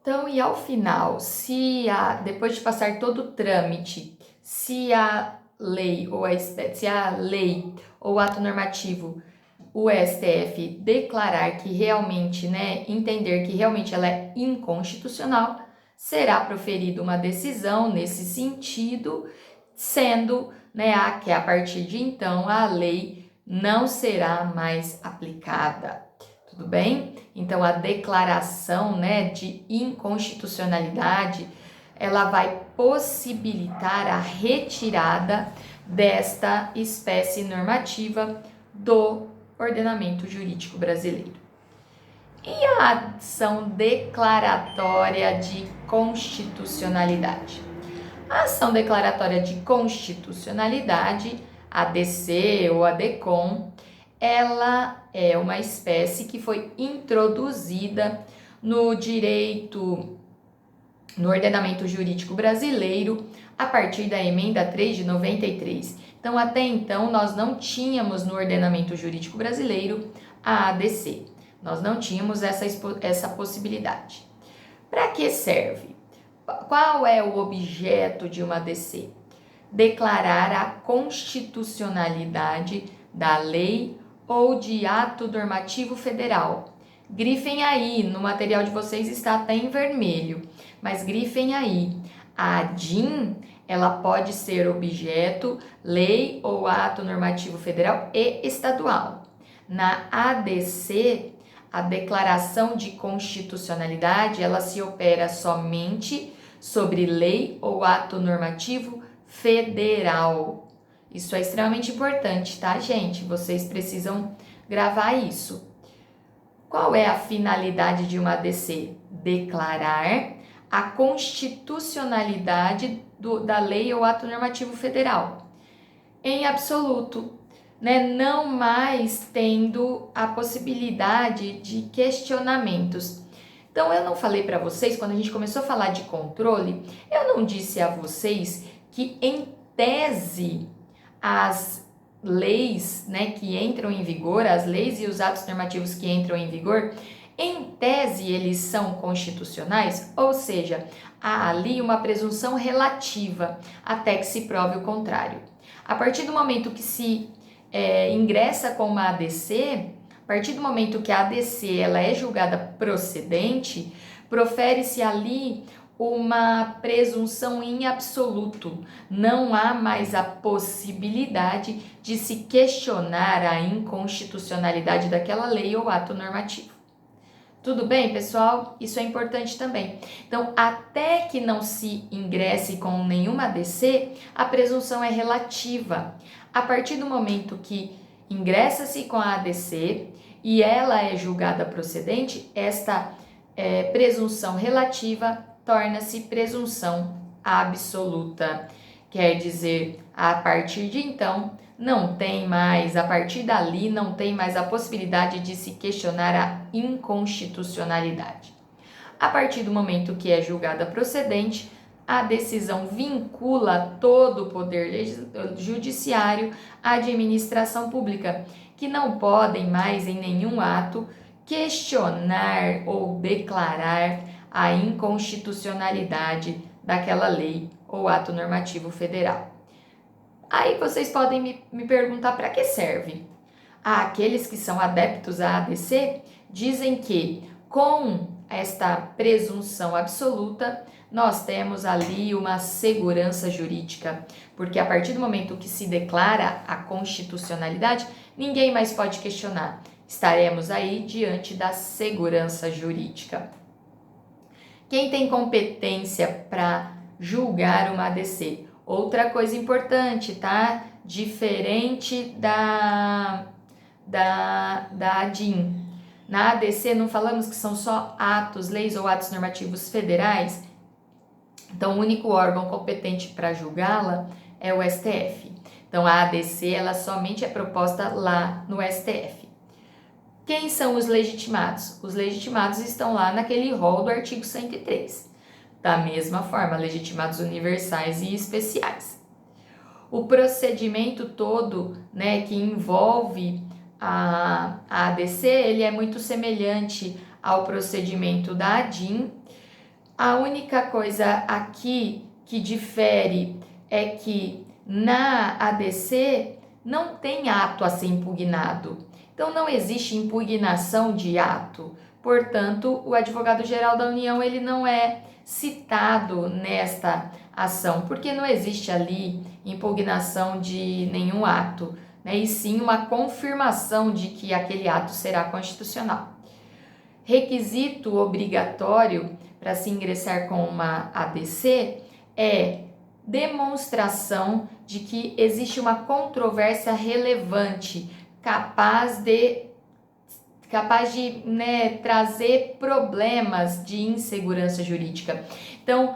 Então, e ao final, depois de passar todo o trâmite, se a lei ou ato normativo, o STF declarar que realmente, né, entender que realmente ela é inconstitucional, será proferida uma decisão nesse sentido, sendo, né, que a partir de então a lei não será mais aplicada. Tudo bem? Então a declaração, né, de inconstitucionalidade, ela vai possibilitar a retirada desta espécie normativa do ordenamento jurídico brasileiro. E a ação declaratória de constitucionalidade? A ação declaratória de constitucionalidade, ADC ou ADCOM, ela é uma espécie que foi introduzida no direito, no ordenamento jurídico brasileiro, a partir da emenda 3 de 93. Então, até então, nós não tínhamos no ordenamento jurídico brasileiro a ADC. Nós não tínhamos essa possibilidade. Para que serve? Qual é o objeto de uma ADC? Declarar a constitucionalidade da lei ou de ato normativo federal. Grifem aí, no material de vocês está até em vermelho, mas grifem aí. A DIN, ela pode ser objeto, lei ou ato normativo federal e estadual. Na ADC, a declaração de constitucionalidade, ela se opera somente sobre lei ou ato normativo federal. Isso é extremamente importante, tá, gente? Vocês precisam gravar isso. Qual é a finalidade de uma ADC? Declarar a constitucionalidade da lei ou ato normativo federal. Em absoluto, né? Não mais tendo a possibilidade de questionamentos. Então, eu não falei para vocês, quando a gente começou a falar de controle, eu não disse a vocês que, em tese, as leis, né, que entram em vigor, as leis e os atos normativos que entram em vigor, em tese eles são constitucionais, ou seja, há ali uma presunção relativa até que se prove o contrário. A partir do momento que se ingressa com uma ADC, a partir do momento que a ADC ela é julgada procedente, profere-se ali uma presunção em absoluto. Não há mais a possibilidade de se questionar a inconstitucionalidade daquela lei ou ato normativo. Tudo bem, pessoal? Isso é importante também. Então, até que não se ingresse com nenhuma ADC, a presunção é relativa. A partir do momento que ingressa-se com a ADC e ela é julgada procedente, esta presunção relativa torna-se presunção absoluta. Quer dizer, a partir de então, a partir dali, não tem mais a possibilidade de se questionar a inconstitucionalidade. A partir do momento que é julgada procedente, a decisão vincula todo o poder judiciário à administração pública, que não podem mais em nenhum ato questionar ou declarar a inconstitucionalidade daquela lei ou ato normativo federal. Aí vocês podem me perguntar para que serve. Aqueles que são adeptos à ADC dizem que com esta presunção absoluta, nós temos ali uma segurança jurídica, porque a partir do momento que se declara a constitucionalidade, ninguém mais pode questionar. Estaremos aí diante da segurança jurídica. Quem tem competência para julgar uma ADC? Outra coisa importante, tá? Diferente da ADIM. Na ADC não falamos que são só atos, leis ou atos normativos federais? Então, o único órgão competente para julgá-la é o STF. Então, a ADC, ela somente é proposta lá no STF. Quem são os legitimados? Os legitimados estão lá naquele rol do artigo 103. Da mesma forma, legitimados universais e especiais. O procedimento todo, né, que envolve a ADC, ele é muito semelhante ao procedimento da ADIM, A única coisa aqui que difere é que na ADC não tem ato a ser impugnado. Então não existe impugnação de ato. Portanto, o advogado-geral da União ele não é citado nesta ação, porque não existe ali impugnação de nenhum ato, né? E sim uma confirmação de que aquele ato será constitucional. Requisito obrigatório para se ingressar com uma ADC é demonstração de que existe uma controvérsia relevante, capaz de trazer problemas de insegurança jurídica. Então,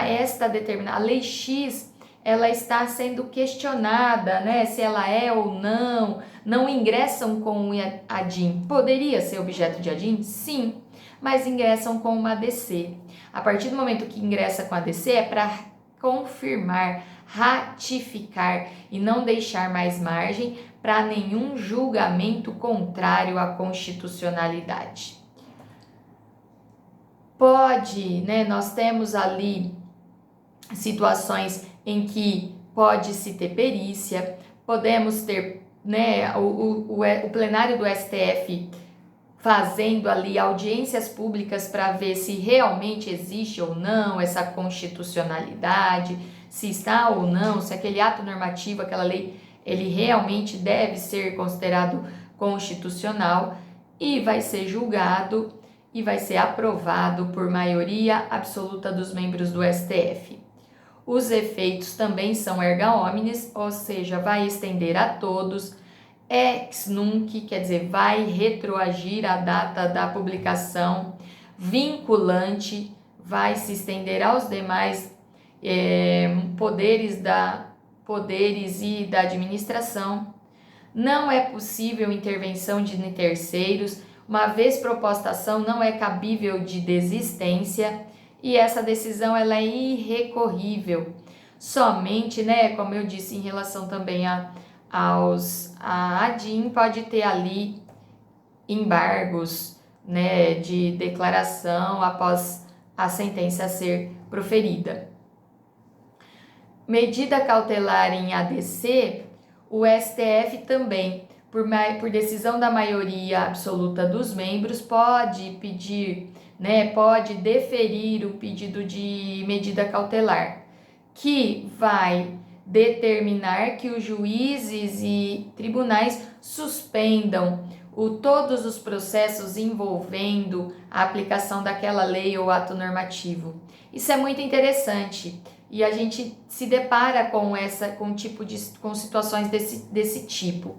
esta determinada lei X, ela está sendo questionada, né, se ela é ou não ingressam com a DIN. Poderia ser objeto de ADIM? Sim, mas ingressam com uma ADC. A partir do momento que ingressa com a ADC é para confirmar, ratificar e não deixar mais margem para nenhum julgamento contrário à constitucionalidade. Nós temos ali situações em que pode-se ter perícia, podemos ter, o plenário do STF fazendo ali audiências públicas para ver se realmente existe ou não essa constitucionalidade, se está ou não, se aquele ato normativo, aquela lei, ele realmente deve ser considerado constitucional e vai ser julgado e vai ser aprovado por maioria absoluta dos membros do STF. Os efeitos também são erga omnes, ou seja, vai estender a todos, ex nunc, quer dizer, vai retroagir a data da publicação, vinculante, vai se estender aos demais poderes e da administração. Não é possível intervenção de terceiros, uma vez proposta a ação não é cabível de desistência e essa decisão ela é irrecorrível. Somente, como eu disse, em relação também a ADIM pode ter ali embargos, de declaração após a sentença ser proferida. Medida cautelar em ADC, o STF também, por decisão da maioria absoluta dos membros, pode pedir, pode deferir o pedido de medida cautelar, que vai determinar que os juízes e tribunais suspendam todos os processos envolvendo a aplicação daquela lei ou ato normativo. Isso é muito interessante e a gente se depara com situações desse tipo.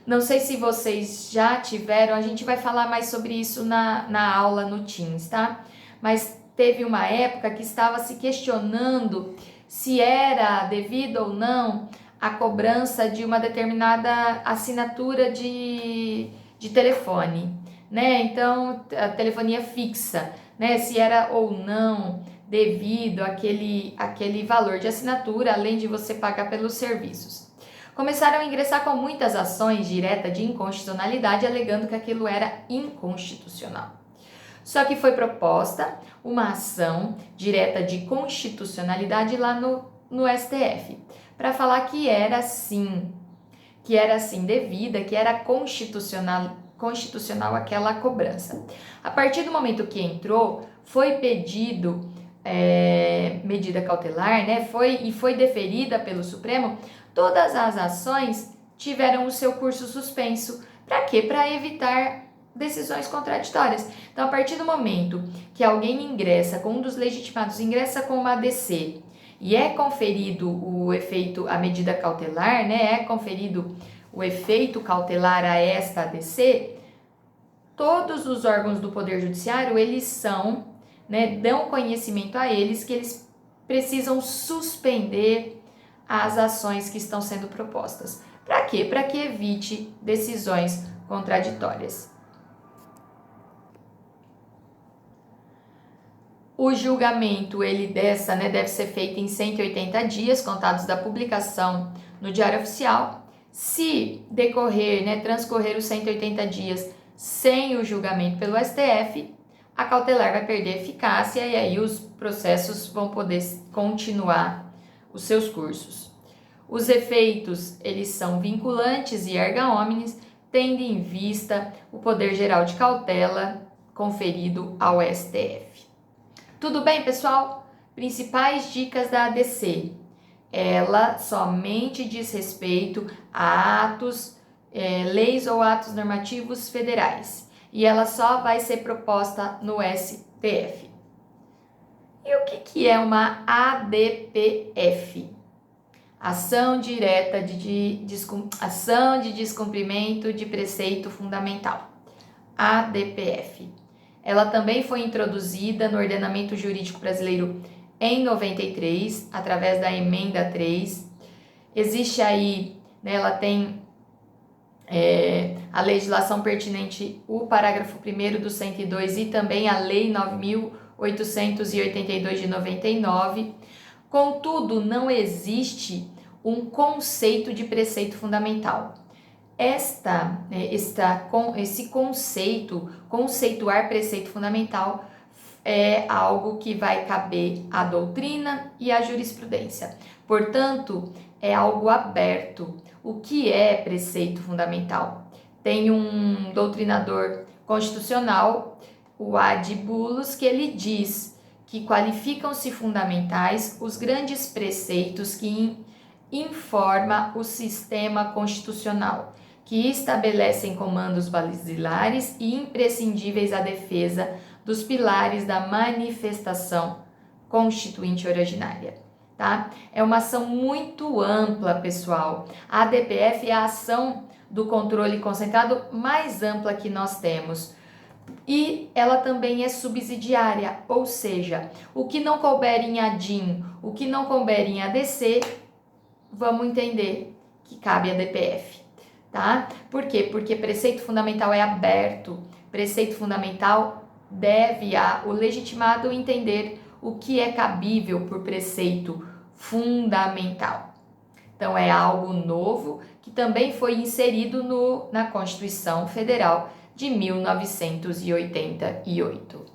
Não sei se vocês já tiveram, a gente vai falar mais sobre isso na aula no Teams, tá? Mas teve uma época que estava se questionando se era devido ou não a cobrança de uma determinada assinatura de telefone, Então, a telefonia fixa, se era ou não devido àquele valor de assinatura, além de você pagar pelos serviços. Começaram a ingressar com muitas ações diretas de inconstitucionalidade, alegando que aquilo era inconstitucional. Só que foi proposta uma ação direta de constitucionalidade lá no STF, para falar que era sim devida, que era constitucional aquela cobrança. A partir do momento que entrou, foi pedido medida cautelar, foi deferida pelo Supremo, todas as ações tiveram o seu curso suspenso. Para quê? Para evitar decisões contraditórias. Então, a partir do momento que alguém ingressa com um dos legitimados, ingressa com uma ADC e é conferido a medida cautelar, é conferido o efeito cautelar a esta ADC, todos os órgãos do Poder Judiciário, eles dão conhecimento a eles que eles precisam suspender as ações que estão sendo propostas. Para quê? Para que evite decisões contraditórias. O julgamento deve ser feito em 180 dias, contados da publicação no Diário Oficial. Se transcorrer os 180 dias sem o julgamento pelo STF, a cautelar vai perder eficácia e aí os processos vão poder continuar os seus cursos. Os efeitos, eles são vinculantes e erga omnes, tendo em vista o poder geral de cautela conferido ao STF. Tudo bem, pessoal? Principais dicas da ADC. Ela somente diz respeito a atos, leis ou atos normativos federais. E ela só vai ser proposta no STF. E o que é uma ADPF? Ação direta ação de descumprimento de preceito fundamental. ADPF. Ela também foi introduzida no ordenamento jurídico brasileiro em 93, através da emenda 3. Existe aí, né, ela tem a legislação pertinente, o parágrafo 1º do 102 e também a lei 9.882 de 99. Contudo, não existe um conceito de preceito fundamental. Esse conceito, conceituar preceito fundamental, é algo que vai caber à doutrina e à jurisprudência. Portanto, é algo aberto. O que é preceito fundamental? Tem um doutrinador constitucional, o Ad Bulos, que ele diz que qualificam-se fundamentais os grandes preceitos que informa o sistema constitucional, que estabelecem comandos basilares e imprescindíveis à defesa dos pilares da manifestação constituinte originária, tá? É uma ação muito ampla, pessoal. A ADPF é a ação do controle concentrado mais ampla que nós temos. E ela também é subsidiária, ou seja, o que não couber em ADIM, o que não couber em ADC, vamos entender que cabe a DPF, tá? Por quê? Porque preceito fundamental é aberto, preceito fundamental deve o legitimado entender o que é cabível por preceito fundamental. Então, é algo novo que também foi inserido na Constituição Federal de 1988.